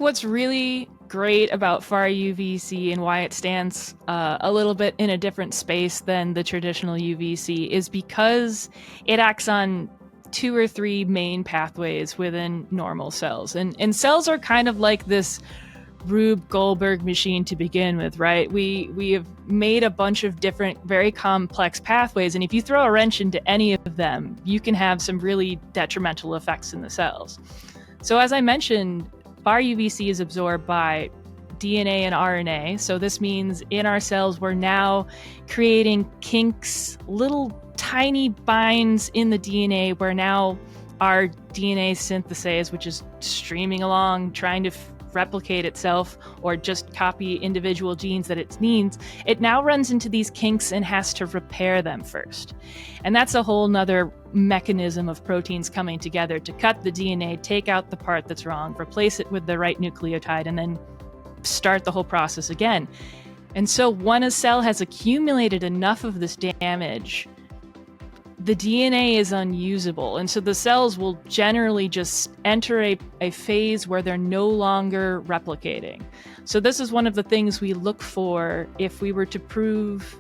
what's really great about Far UVC and why it stands a little bit in a different space than the traditional UVC is because it acts on 2 or 3 main pathways within normal cells. And cells are kind of like this Rube Goldberg machine to begin with, right? We have made a bunch of different, very complex pathways, and if you throw a wrench into any of them, you can have some really detrimental effects in the cells. So as I mentioned, Far UVC is absorbed by DNA and RNA. So this means in our cells, we're now creating kinks, little tiny binds in the DNA where now our DNA synthase, which is streaming along, trying to replicate itself or just copy individual genes that it needs, it now runs into these kinks and has to repair them first. And that's a whole nother mechanism of proteins coming together to cut the DNA, take out the part that's wrong, replace it with the right nucleotide, and then start the whole process again. And so when a cell has accumulated enough of this damage, the DNA is unusable. And so the cells will generally just enter a phase where they're no longer replicating. So this is one of the things we look for if we were to prove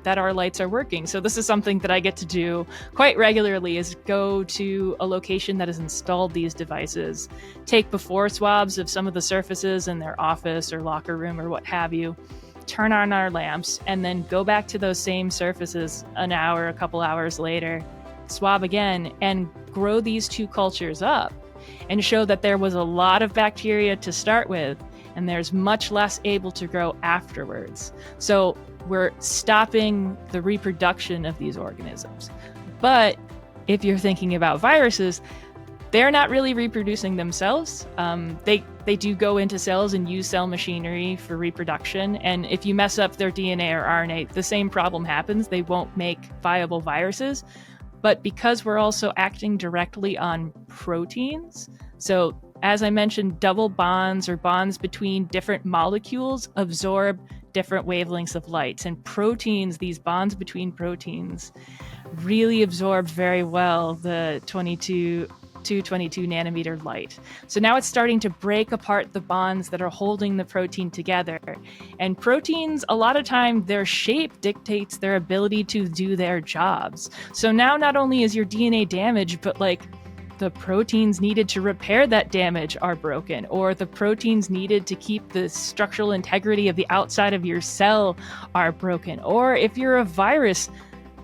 that our lights are working. So this is something that I get to do quite regularly, is go to a location that has installed these devices, take before swabs of some of the surfaces in their office or locker room or what have you, turn on our lamps, and then go back to those same surfaces an hour, a couple hours later, swab again, and grow these 2 cultures up and show that there was a lot of bacteria to start with, and there's much less able to grow afterwards. So we're stopping the reproduction of these organisms. But if you're thinking about viruses, they're not really reproducing themselves. They do go into cells and use cell machinery for reproduction. And if you mess up their DNA or RNA, the same problem happens. They won't make viable viruses. But because we're also acting directly on proteins, so as I mentioned, double bonds or bonds between different molecules absorb different wavelengths of light. And proteins, these bonds between proteins, really absorb very well the 222 nanometer light. So now it's starting to break apart the bonds that are holding the protein together. And proteins, a lot of time, their shape dictates their ability to do their jobs. So now not only is your DNA damaged, but like the proteins needed to repair that damage are broken, or the proteins needed to keep the structural integrity of the outside of your cell are broken. Or if you're a virus,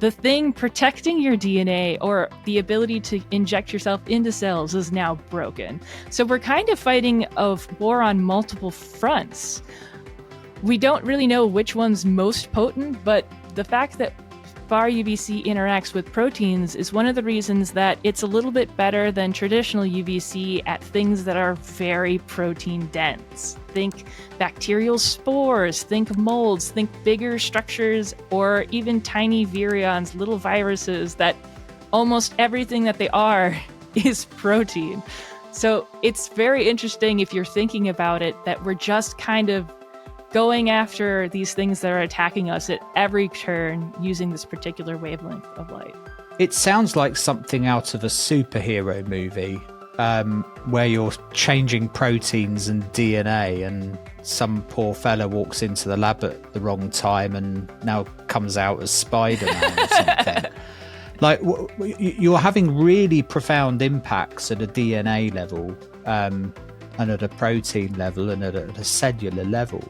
the thing protecting your DNA or the ability to inject yourself into cells is now broken. So we're kind of fighting a war on multiple fronts. We don't really know which one's most potent, but the fact that Far UVC interacts with proteins is one of the reasons that it's a little bit better than traditional UVC at things that are very protein dense. Think bacterial spores, think molds, think bigger structures, or even tiny virions, little viruses that almost everything that they are is protein. So it's very interesting if you're thinking about it that we're just kind of going after these things that are attacking us at every turn using this particular wavelength of light. It sounds like something out of a superhero movie, where you're changing proteins and DNA, and some poor fella walks into the lab at the wrong time and now comes out as Spider-Man or something. Like, you're having really profound impacts at a DNA level, and at a protein level, and at a cellular level.